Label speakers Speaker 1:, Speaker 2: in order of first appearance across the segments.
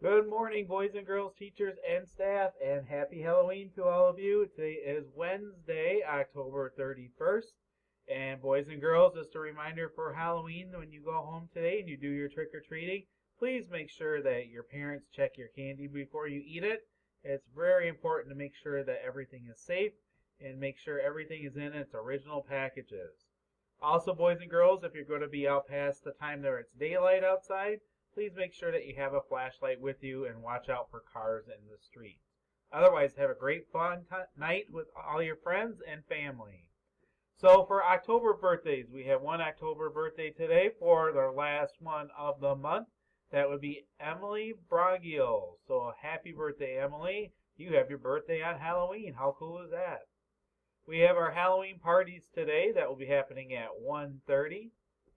Speaker 1: Good morning, boys and girls, teachers, and staff, and happy Halloween to all of you. Today is Wednesday, October 31st. And boys and girls, just a reminder for Halloween, when you go home today and you do your trick-or-treating, please make sure that your parents check your candy before you eat it. It's very important to make sure that everything is safe and make sure everything is in its original packages. Also, boys and girls, if you're going to be out past the time that it's daylight outside, please make sure that you have a flashlight with you and watch out for cars in the street. Otherwise, have a great fun night with all your friends and family. So for October birthdays, we have one October birthday today for the last one of the month. That would be Emily Broggiel. So happy birthday, Emily. You have your birthday on Halloween. How cool is that? We have our Halloween parties today that will be happening at 1:30.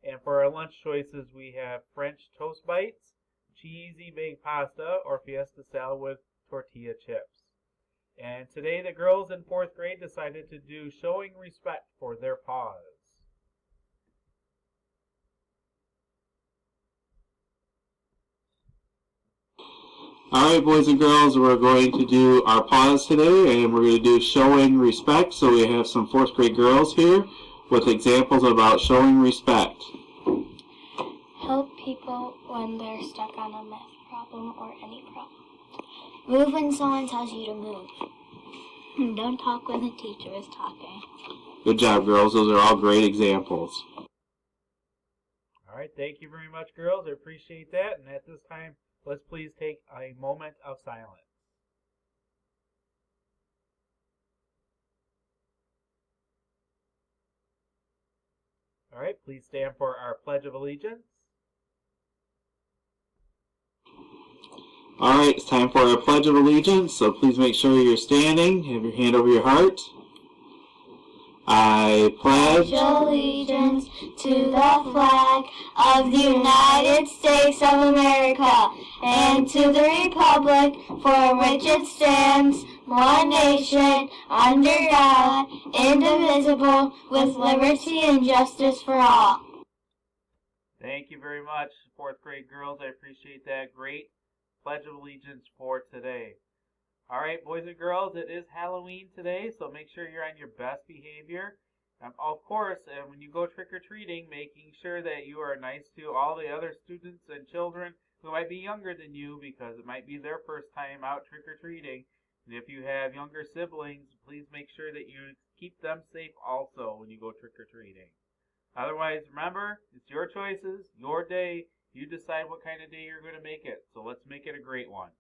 Speaker 1: And for our lunch choices, we have French toast bites, cheesy baked pasta, or fiesta salad with tortilla chips. And today the girls in 4th grade decided to do showing respect for their paws.
Speaker 2: Alright, boys and girls, we're going to do our pause today, and we're going to do showing respect. So we have some 4th grade girls here with examples about showing respect.
Speaker 3: Help people when they're stuck on a math problem or any problem. Move when someone tells you to move. Don't talk when the teacher is talking.
Speaker 2: Good job, girls. Those are all great examples.
Speaker 1: All right, thank you very much, girls. I appreciate that. And at this time, let's please take a moment of silence. All right, please stand for our Pledge of Allegiance.
Speaker 2: Alright, it's time for our Pledge of Allegiance, so please make sure you're standing. Have your hand over your heart. I pledge
Speaker 3: allegiance to the flag of the United States of America and to the republic for which it stands, one nation, under God, indivisible, with liberty and justice for all.
Speaker 1: Thank you very much, 4th grade girls. I appreciate that. Great Pledge of Allegiance for today. All right, boys and girls, it is Halloween today, so make sure you're on your best behavior. Of course, when you go trick-or-treating, making sure that you are nice to all the other students and children who might be younger than you, because it might be their first time out trick-or-treating. And if you have younger siblings, please make sure that you keep them safe also when you go trick-or-treating. Otherwise, remember, it's your choices, your day. You decide what kind of day you're going to make it. So let's make it a great one.